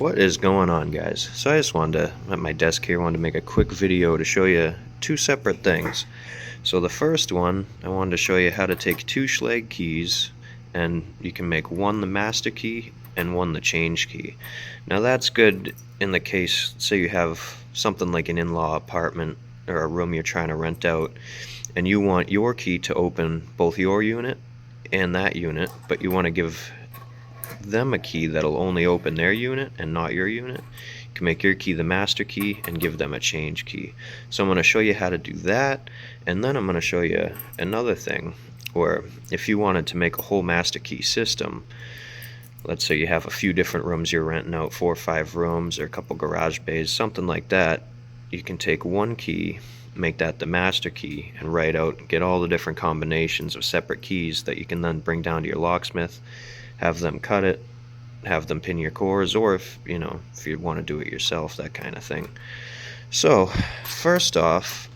What is going on, guys? So I just wanted to, at my desk here, wanted to make a quick video to show you two separate things. So the first one, I wanted to show you how to take two Schlage keys, and you can make one the master key and one the change key. Now that's good in the case, say you have something like an in-law apartment or a room you're trying to rent out, and you want your key to open both your unit and that unit, but you want to give them a key that'll only open their unit and not your unit. You can make your key the master key and give them a change key. So I'm going to show you how to do that, and then I'm going to show you another thing where if you wanted to make a whole master key system, let's say you have a few different rooms you're renting out, 4 or 5 rooms or a couple garage bays, something like that, you can take one key, make that the master key, and write out, get all the different combinations of separate keys that you can then bring down to your locksmith, have them cut it, have them pin your cores, or if you want to do it yourself, that kind of thing. So first off,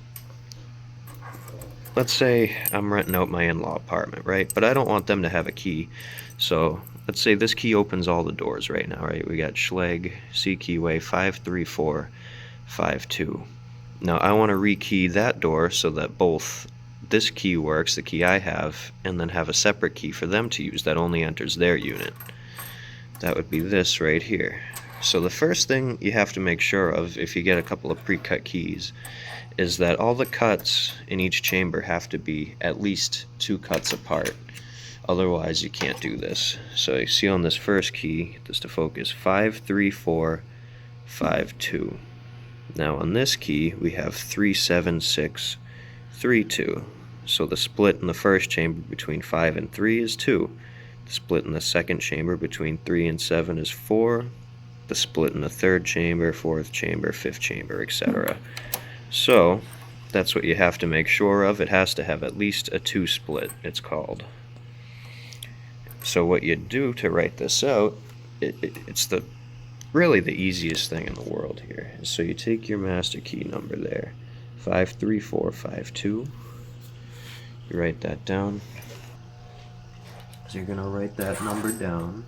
let's say I'm renting out my in-law apartment, right? But I don't want them to have a key. So let's say this key opens all the doors right now, right? We got Schlage C keyway 53452. Now I want to rekey that door so that both this key works, the key I have, and then have a separate key for them to use that only enters their unit. That would be this right here. So the first thing you have to make sure of if you get a couple of pre-cut keys is that all the cuts in each chamber have to be at least 2 cuts apart. Otherwise you can't do this. So you see on this first key, get this to focus, 53452. Now on this key we have 37632. So the split in the first chamber between 5 and 3 is 2. The split in the second chamber between 3 and 7 is 4. The split in the third chamber, fourth chamber, fifth chamber, etc. So that's what you have to make sure of. It has to have at least a 2 split, it's called. So what you do to write this out, it's really the easiest thing in the world here. So you take your master key number there, 53452. You write that down. So you're going to write that number down,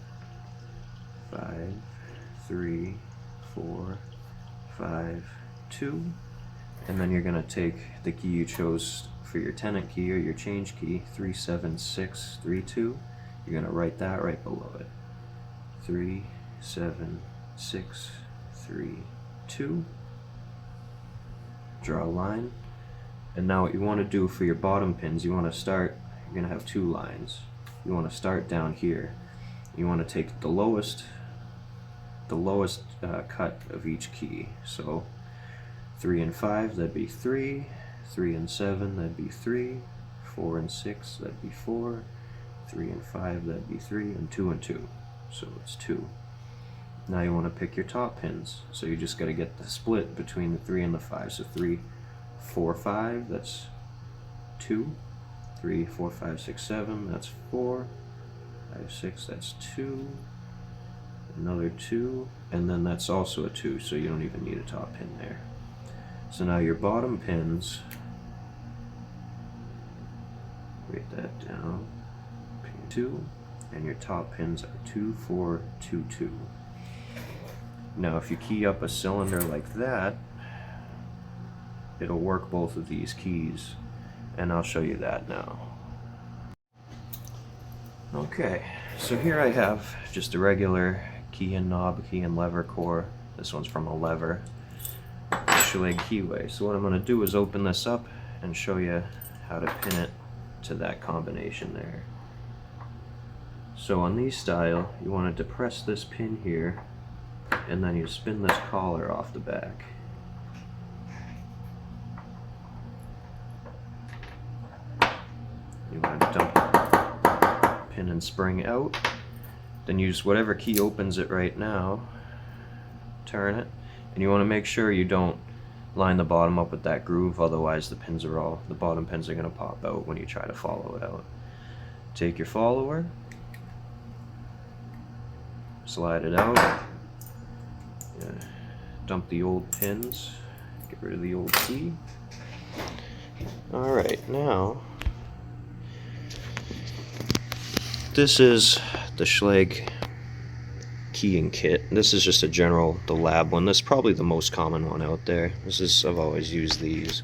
53452, and then you're going to take the key you chose for your tenant key or your change key, 37632. You're going to write that right below it, 37632. Draw a line. And now what you want to do for your bottom pins, you want to start, you're going to have 2 lines. You want to start down here. You want to take the lowest cut of each key. So 3 and 5, that'd be 3. 3 and 7, that'd be 3. 4 and 6, that'd be 4. 3 and 5, that'd be 3. And 2 and 2. So it's 2. Now you want to pick your top pins. So you just got to get the split between the 3 and the 5. So 3, 4, 5, that's 2. 3, 4, 5, 6, 7, that's 4. 5, 6, that's 2. Another 2, and then that's also a 2, so you don't even need a top pin there. So now your bottom pins, write that down, pin 2, and your top pins are 2, 4, 2, 2. Now if you key up a cylinder like that, it'll work both of these keys, and I'll show you that now. Okay, so here I have just a regular key and knob, key and lever core. This one's from a lever, Schlage keyway. So what I'm going to do is open this up and show you how to pin it to that combination there. So on these style, you want to depress this pin here, and then you spin this collar off the back. You want to dump the pin and spring out, then use whatever key opens it right now, turn it, and you want to make sure you don't line the bottom up with that groove, otherwise the bottom pins are going to pop out when you try to follow it out. Take your follower, slide it out, dump the old pins, get rid of the old key. Alright, now this is the Schlage keying kit. This is just a general, the lab one. This is probably the most common one out there. I've always used these.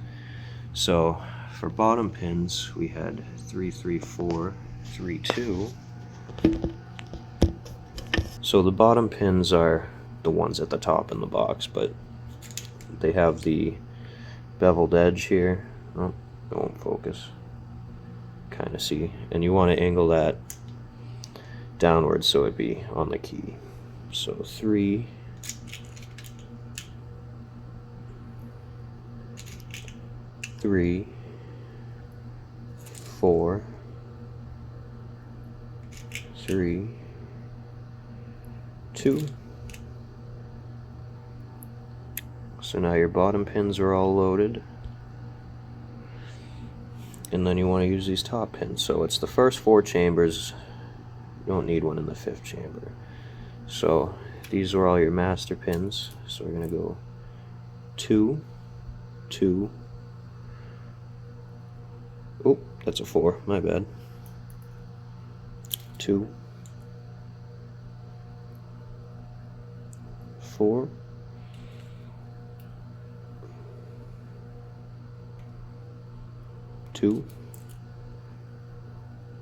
So for bottom pins, we had 3, 3, 4, 3, 2. So the bottom pins are the ones at the top in the box, but they have the beveled edge here. Oh, it won't focus. Kind of see, and you want to angle that downwards so it'd be on the key. So 3, 3, 4, 3, 2. So now your bottom pins are all loaded. And then you want to use these top pins. So it's the first 4 chambers. You don't need one in the 5th chamber. So these are all your master pins. So we're going to go 2, 2. Oh, that's a 4. My bad. 2, 4. 2,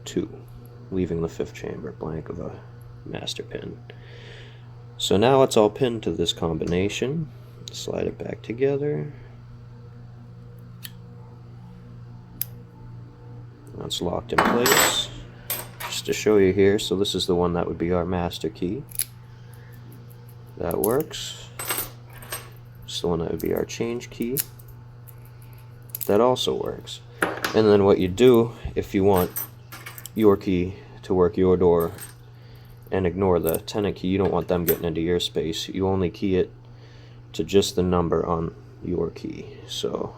2, leaving the 5th chamber blank of a master pin. So now it's all pinned to this combination. Slide it back together. That's locked in place. Just to show you here, so this is the one that would be our master key. That works. This is the one that would be our change key. That also works. And then what you do, if you want your key to work your door and ignore the tenant key, you don't want them getting into your space, you only key it to just the number on your key. So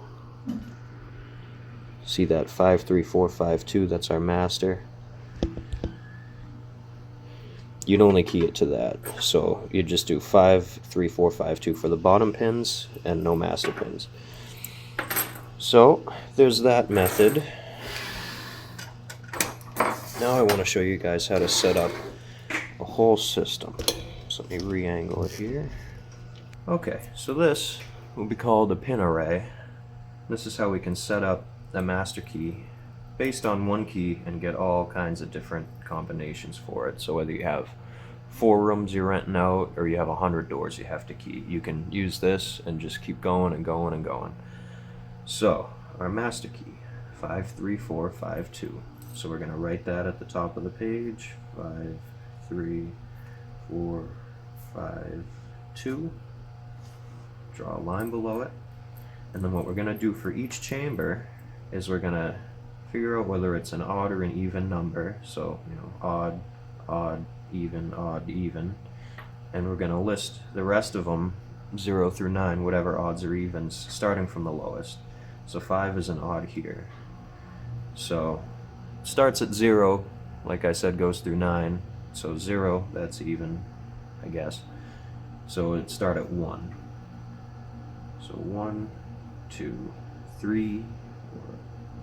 see that 5, 3, 4, 5, 2, that's our master. You'd only key it to that. So you just do 5, 3, 4, 5, 2 for the bottom pins and no master pins. So there's that method. Now I want to show you guys how to set up a whole system. So let me re-angle it here. Okay, so this will be called a pin array. This is how we can set up a master key based on one key and get all kinds of different combinations for it. So whether you have 4 rooms you're renting out or you have 100 doors you have to key, you can use this and just keep going and going and going. So our master key, 5, 3, 4, 5, 2. So we're going to write that at the top of the page, 5, 3, 4, 5, 2. Draw a line below it. And then what we're going to do for each chamber is we're going to figure out whether it's an odd or an even number. So, you know, odd, odd, even, odd, even. And we're going to list the rest of them, 0 through 9, whatever odds or evens, starting from the lowest. So 5 is an odd here. So starts at 0, like I said, goes through 9. So 0, that's even, I guess. So it'd start at 1. So 1, 2, 3, 4,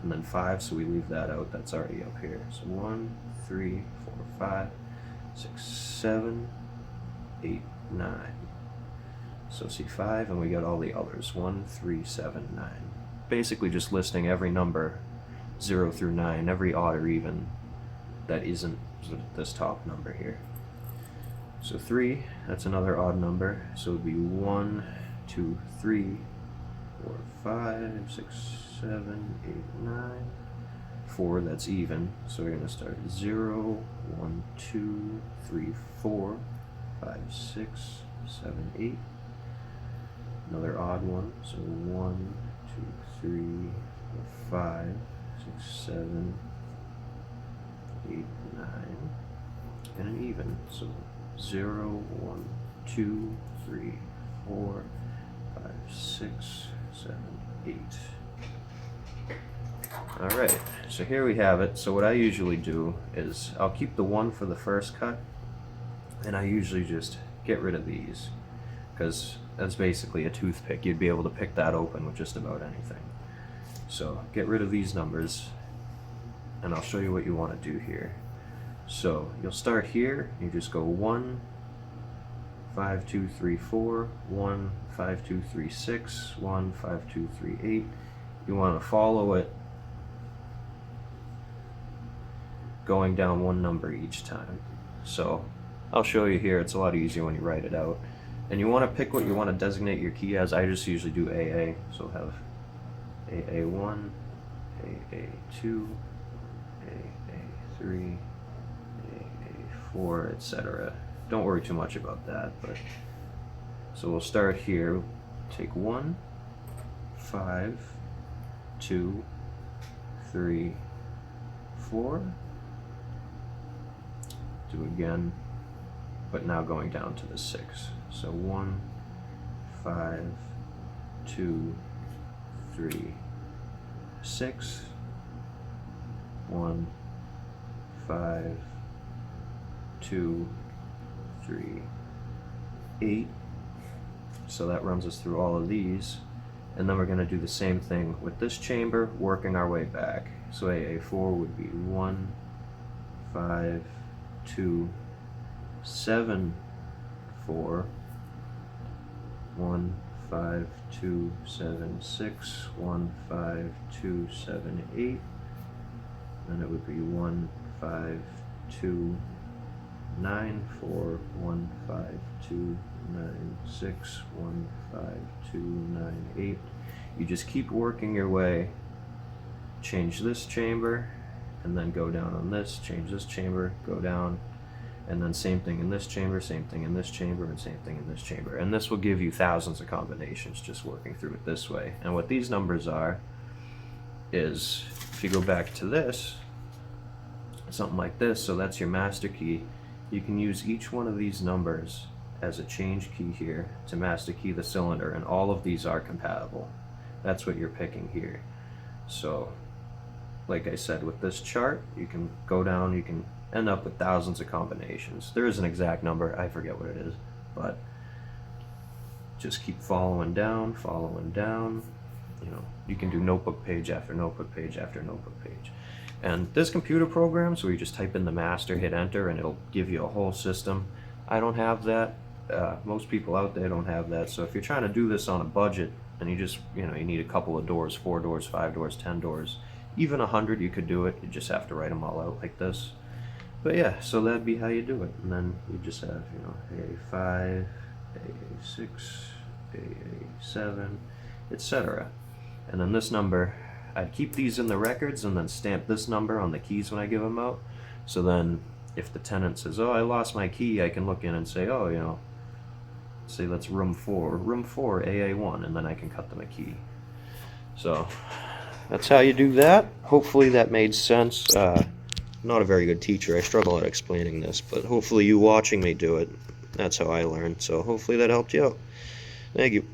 and then 5, so we leave that out, that's already up here. So 1, 3, 4, 5, 6, 7, 8, 9. So see 5, and we got all the others, 1, 3, 7, 9. Basically just listing every number 0 through 9, every odd or even that isn't this top number here. So 3, that's another odd number, so it would be 1, 2, 3, 4, 5, 6, 7, 8, 9. 4, that's even, so we're going to start 0, 1, 2, 3, 4, 5, 6, 7, 8. Another odd one, so 1, 2, 3, 4, 5, 6, 7, 8, 9, and an even, so 0, 1, 2, 3, 4, 5, 6, 7, 8. Alright, so here we have it. So what I usually do is I'll keep the 1 for the first cut, and I usually just get rid of these, because that's basically a toothpick. You'd be able to pick that open with just about anything. So get rid of these numbers, and I'll show you what you want to do here. So you'll start here, you just go 1, 5 2 3 4, 1 5 2 3 6, 1 5 2 3 8. You want to follow it going down one number each time. So I'll show you here. It's a lot easier when you write it out. And you want to pick what you want to designate your key as. I just usually do AA, so I'll have AA1, AA2, AA3, AA4, etc. Don't worry too much about that. But so we'll start here. Take 1, 5, 2, 3, 4. Do again, but now going down to the 6. So 1, 5, 2, 3, 6, 1, 5, 2, 3, 8. So that runs us through all of these. And then we're going to do the same thing with this chamber, working our way back. So AA4 would be 1, 5, 2, 7, 4, 1, 5, 2, 7, 6, 1, 5, 2, 7, 8. Then it would be 1, 5, 2, 9, 4, 1, 5, 2, 9, 6, 1, 5, 2, 9, 8. You just keep working your way. Change this chamber, and then go down on this, change this chamber, go down, and then same thing in this chamber, same thing in this chamber, and same thing in this chamber. And this will give you thousands of combinations just working through it this way. And what these numbers are is, if you go back to this, something like this, so that's your master key, you can use each one of these numbers as a change key here to master key the cylinder, and all of these are compatible. That's what you're picking here. So like I said, with this chart, you can go down, you can end up with thousands of combinations. There is an exact number, I forget what it is, but just keep following down, you know, you can do notebook page after notebook page after notebook page. And there's computer programs where you just type in the master, hit enter, and it'll give you a whole system. I don't have that. Most people out there don't have that. So if you're trying to do this on a budget, and you just, you know, you need a couple of doors, 4 doors, 5 doors, 10 doors, even 100, you could do it. You just have to write them all out like this. But yeah, so that'd be how you do it. And then you just have, you know, AA5, AA6, AA7, etc. And then this number, I'd keep these in the records and then stamp this number on the keys when I give them out. So then if the tenant says, oh, I lost my key, I can look in and say, oh, you know, say that's room 4, AA1, and then I can cut them a key. So that's how you do that. Hopefully that made sense. Not a very good teacher. I struggle at explaining this, but hopefully you watching me do it, that's how I learned. So hopefully that helped you out. Thank you.